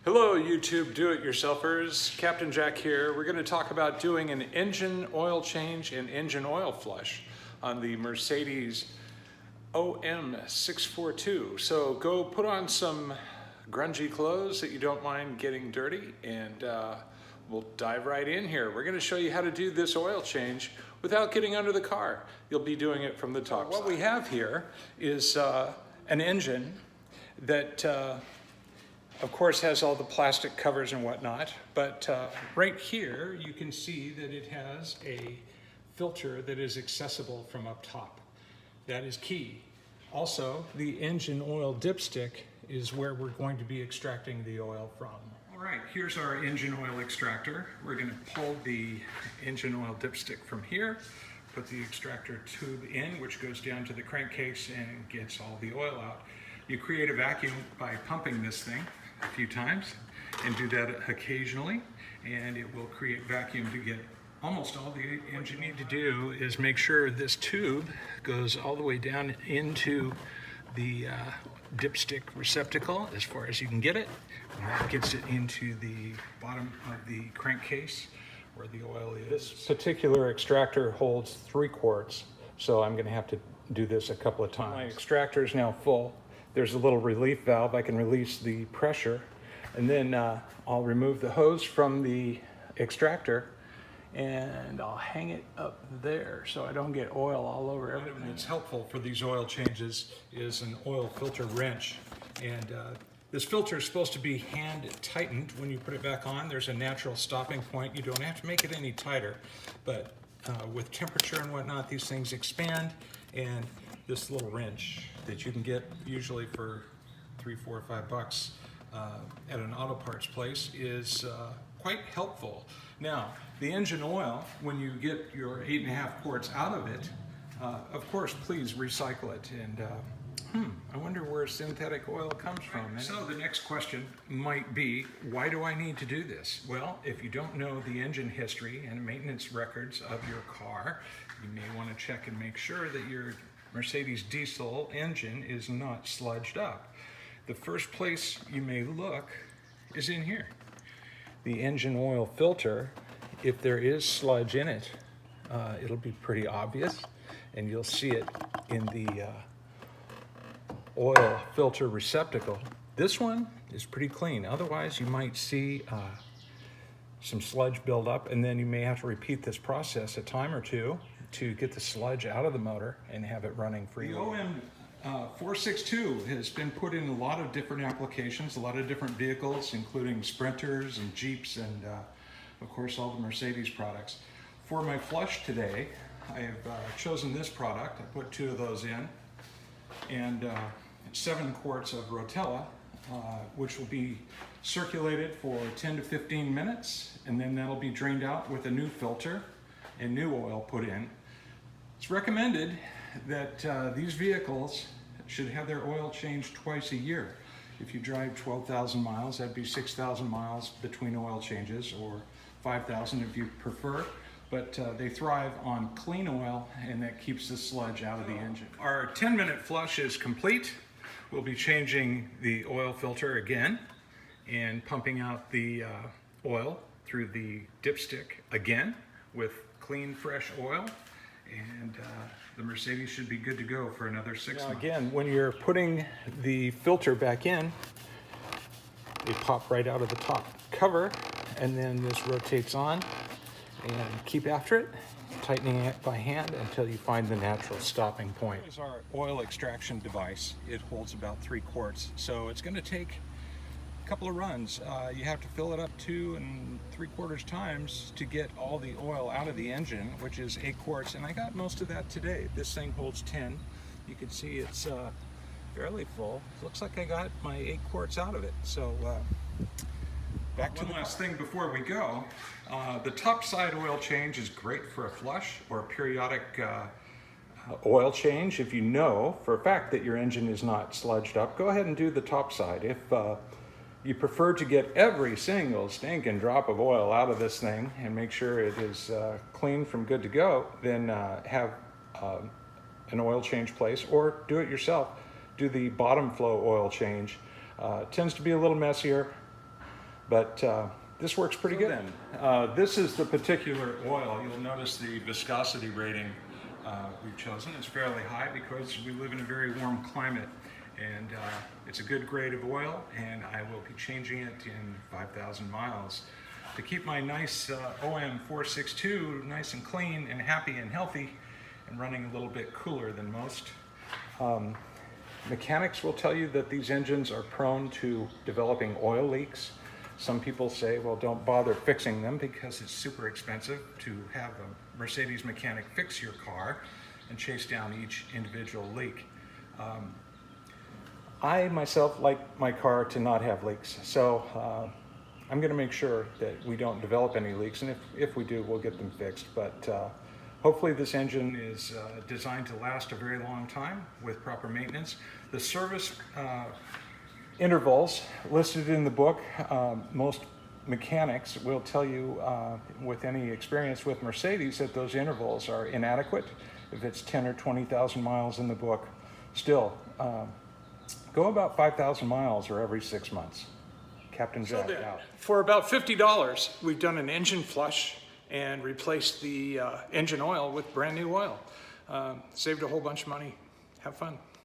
Hello YouTube do-it-yourselfers, Captain Jack here. We're going to talk about doing an engine oil change and engine oil flush on the Mercedes OM642. So go put on some grungy clothes that you don't mind getting dirty, and we'll dive right in here. We're going to show you how to do this oil change without getting under the car. You'll be doing it from the top. What we have here is an engine that of course has all the plastic covers and whatnot, but right here you can see that it has a filter that is accessible from up top. That is key. Also, the engine oil dipstick is where we're going to be extracting the oil from. All right, here's our engine oil extractor. We're going to pull the engine oil dipstick from here, put the extractor tube in, which goes down to the crankcase and gets all the oil out. You create a vacuum by pumping this thing a few times, and do that occasionally, and it will create vacuum to get almost all the engine. What you need to do is make sure this tube goes all the way down into the dipstick receptacle as far as you can get it, and that gets it into the bottom of the crankcase where the oil is. This particular extractor holds 3 quarts, so I'm going to have to do this a couple of times. My extractor is now full. There's a little relief valve. I can release the pressure, and then I'll remove the hose from the extractor and I'll hang it up there so I don't get oil all over everything. It's helpful for these oil changes is an oil filter wrench, and this filter is supposed to be hand tightened when you put it back on. There's a natural stopping point. You don't have to make it any tighter, but with temperature and whatnot, these things expand, and this little wrench that you can get usually for $3, $4, or $5 at an auto parts place is quite helpful. Now, the engine oil, when you get your 8.5 quarts out of it, of course, please recycle it. And I wonder where synthetic oil comes from. So the next question might be, why do I need to do this? Well, if you don't know the engine history and maintenance records of your car, you may want to check and make sure that your Mercedes diesel engine is not sludged up. The first place you may look is in here. The engine oil filter, if there is sludge in it, it'll be pretty obvious, and you'll see it in the oil filter receptacle. This one is pretty clean. Otherwise, you might see some sludge build up, and then you may have to repeat this process a time or two to get the sludge out of the motor and have it running freely. The OM462 has been put in a lot of different applications, a lot of different vehicles, including Sprinters and Jeeps and of course all the Mercedes products. For my flush today, I have chosen this product. I put 2 of those in, and 7 quarts of Rotella, which will be circulated for 10 to 15 minutes, and then that'll be drained out with a new filter and new oil put in. It's recommended that these vehicles should have their oil changed twice a year. If you drive 12,000 miles, that'd be 6,000 miles between oil changes, or 5,000 if you prefer. But they thrive on clean oil, and that keeps the sludge out of the engine. Our 10-minute flush is complete. We'll be changing the oil filter again and pumping out the oil through the dipstick again with clean, fresh oil, and the Mercedes should be good to go for another 6 months. Again, when you're putting the filter back in, they pop right out of the top cover, and then this rotates on, and keep after it, tightening it by hand until you find the natural stopping point. This is our oil extraction device. It holds about 3 quarts, so it's going to take couple of runs. You have to fill it up 2 3/4 times to get all the oil out of the engine, which is 8 quarts, and I got most of that today. This thing holds 10. You can see it's fairly full. Looks like I got my 8 quarts out of it. So back to the last thing before we go. The top side oil change is great for a flush or a periodic oil change. If you know for a fact that your engine is not sludged up, go ahead and do the top side. If you prefer to get every single stinking drop of oil out of this thing and make sure it is clean from good to go, then have an oil change place, or do it yourself. Do the bottom flow oil change. It tends to be a little messier, But this works pretty good. This is the particular oil. You'll notice the viscosity rating we've chosen is fairly high because we live in a very warm climate, and it's a good grade of oil, and I will be changing it in 5,000 miles to keep my nice OM 462 nice and clean and happy and healthy and running a little bit cooler than most. Mechanics will tell you that these engines are prone to developing oil leaks. Some people say, well, don't bother fixing them because it's super expensive to have a Mercedes mechanic fix your car and chase down each individual leak. I myself like my car to not have leaks, so I'm going to make sure that we don't develop any leaks, and if we do, we'll get them fixed. But hopefully this engine is designed to last a very long time with proper maintenance. The service intervals listed in the book, most mechanics will tell you with any experience with Mercedes that those intervals are inadequate. If it's 10 or 20,000 miles in the book, still go about 5,000 miles or every 6 months. Captain Zach out. For about $50, we've done an engine flush and replaced the engine oil with brand new oil. Saved a whole bunch of money. Have fun.